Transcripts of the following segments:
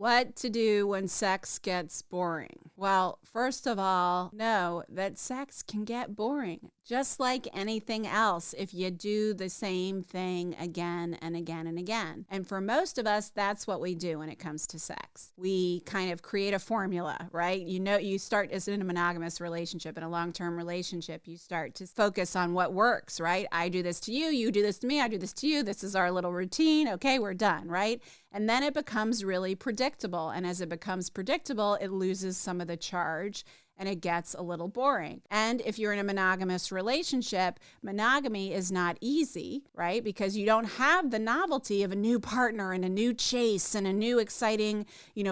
What to do when sex gets boring? Well, first of all, know that sex can get boring, just like anything else if you do the same thing again and again and again. And for most of us, that's what we do when it comes to sex. We kind of create a formula, right? You start as in a monogamous relationship, in a long-term relationship, you start to focus on what works, right? I do this to you, you do this to me, I do this to you. This is our little routine. Okay, we're done, right? And then it becomes really predictable. And as it becomes predictable, it loses some of the charge and it gets a little boring. And if you're in a monogamous relationship, monogamy is not easy, right? Because you don't have the novelty of a new partner and a new chase and a new exciting,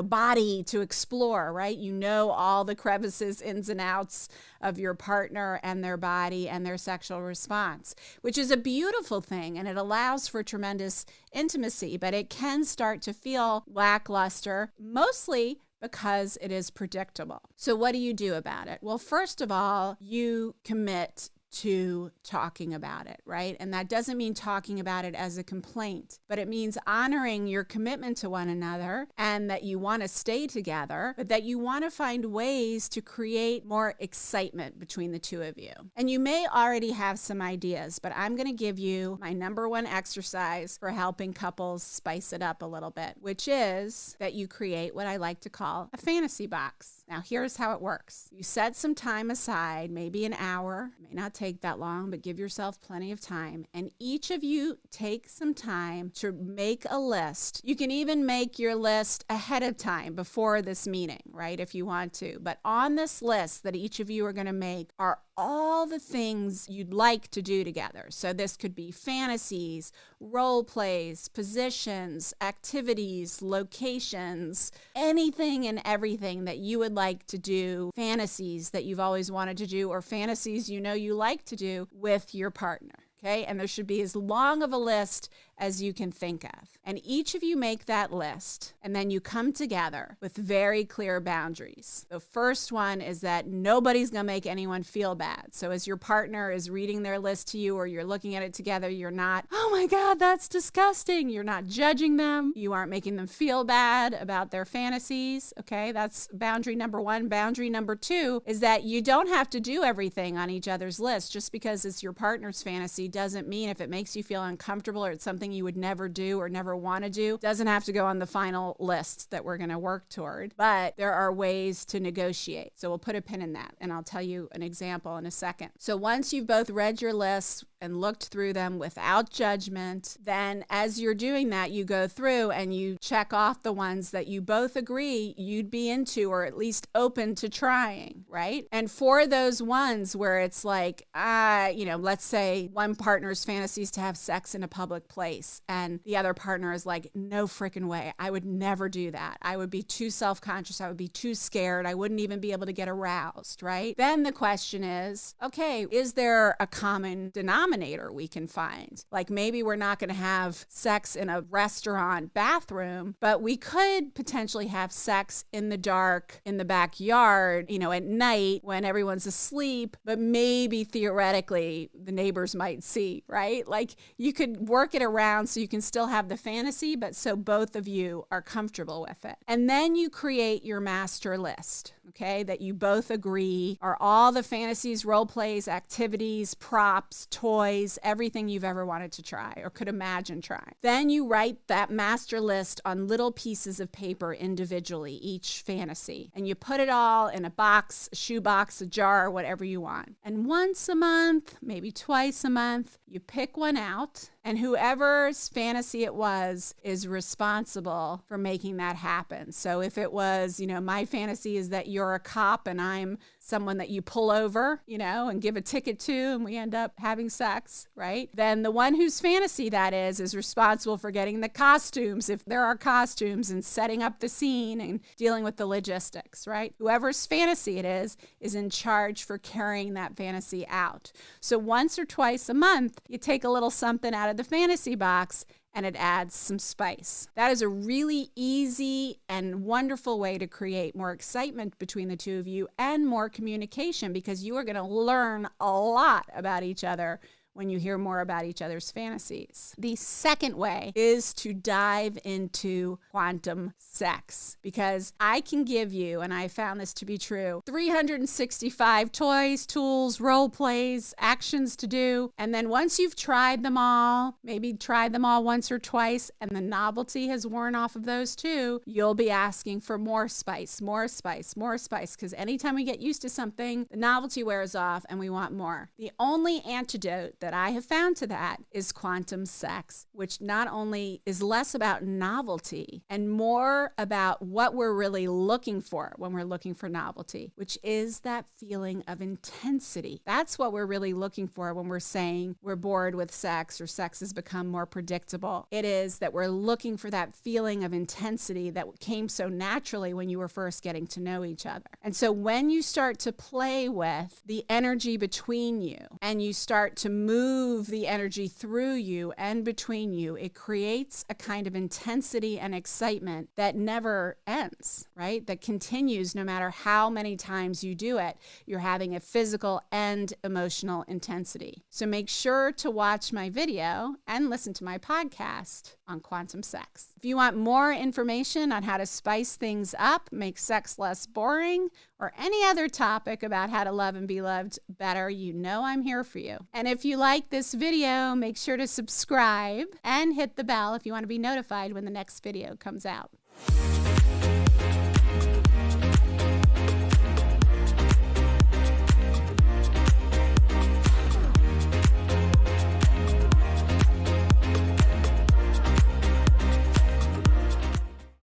body to explore, right? You know all the crevices, ins and outs of your partner and their body and their sexual response, which is a beautiful thing. And it allows for tremendous intimacy, but it can start to feel lackluster, mostly because it is predictable. So what do you do about it? Well, first of all, you commit to talking about it, right? And that doesn't mean talking about it as a complaint, but it means honoring your commitment to one another and that you want to stay together, but that you want to find ways to create more excitement between the two of you. And you may already have some ideas, but I'm going to give you my number one exercise for helping couples spice it up a little bit, which is that you create what I like to call a fantasy box. Now, here's how it works. You set some time aside, maybe an hour, it may not take that long, but give yourself plenty of time. And each of you take some time to make a list. You can even make your list ahead of time before this meeting, right? If you want to. But on this list that each of you are going to make are all the things you'd like to do together. So this could be fantasies, role plays, positions, activities, locations, anything and everything that you would like to do, fantasies that you've always wanted to do, or fantasies you like to do with your partner. Okay, and there should be as long of a list as you can think of. And each of you make that list, and then you come together with very clear boundaries. The first one is that nobody's going to make anyone feel bad. So as your partner is reading their list to you or you're looking at it together, you're not, oh my God, that's disgusting. You're not judging them. You aren't making them feel bad about their fantasies. Okay, that's boundary number one. Boundary number two is that you don't have to do everything on each other's list. Just because it's your partner's fantasy doesn't mean if it makes you feel uncomfortable or it's something you would never do or never want to do, doesn't have to go on the final list that we're going to work toward. But there are ways to negotiate. So we'll put a pin in that, and I'll tell you an example in a second. So once you've both read your lists and looked through them without judgment, then as you're doing that, you go through and you check off the ones that you both agree you'd be into or at least open to trying, right? And for those ones where it's like, let's say one partner's fantasy is to have sex in a public place and the other partner is like, no freaking way, I would never do that. I would be too self-conscious. I would be too scared. I wouldn't even be able to get aroused, right? Then the question is, okay, is there a common denominator we can find? Like maybe we're not going to have sex in a restaurant bathroom, but we could potentially have sex in the dark, in the backyard, at night when everyone's asleep, but maybe theoretically the neighbors might see, right? Like you could work it around so you can still have the fantasy, but so both of you are comfortable with it. And then you create your master list, okay, that you both agree are all the fantasies, role plays, activities, props, toys, everything you've ever wanted to try or could imagine trying. Then you write that master list on little pieces of paper individually, each fantasy, and you put it all in a box, a shoebox, a jar, whatever you want. And once a month, maybe twice a month, you pick one out, and whoever's fantasy it was is responsible for making that happen. So if it was, my fantasy is that you're a cop and I'm someone that you pull over, and give a ticket to, and we end up having sex, right? Then the one whose fantasy that is responsible for getting the costumes, if there are costumes, and setting up the scene and dealing with the logistics, right? Whoever's fantasy it is in charge for carrying that fantasy out. So once or twice a month, you take a little something out of the fantasy box and it adds some spice. That is a really easy and wonderful way to create more excitement between the two of you and more communication, because you are going to learn a lot about each other when you hear more about each other's fantasies. The second way is to dive into quantum sex, because I can give you, and I found this to be true, 365 toys, tools, role plays, actions to do. And then once you've tried them all, maybe tried them all once or twice, and the novelty has worn off of those too, you'll be asking for more spice, more spice, more spice, because anytime we get used to something, the novelty wears off and we want more. The only antidote that I have found to that is quantum sex, which not only is less about novelty and more about what we're really looking for when we're looking for novelty, which is that feeling of intensity. That's what we're really looking for when we're saying we're bored with sex or sex has become more predictable. It is that we're looking for that feeling of intensity that came so naturally when you were first getting to know each other. And so when you start to play with the energy between you and you start to move the energy through you and between you, it creates a kind of intensity and excitement that never ends, right? That continues no matter how many times you do it. You're having a physical and emotional intensity. So make sure to watch my video and listen to my podcast on quantum sex. If you want more information on how to spice things up, make sex less boring, or any other topic about how to love and be loved better, you know I'm here for you. And if you like this video, make sure to subscribe and hit the bell if you want to be notified when the next video comes out.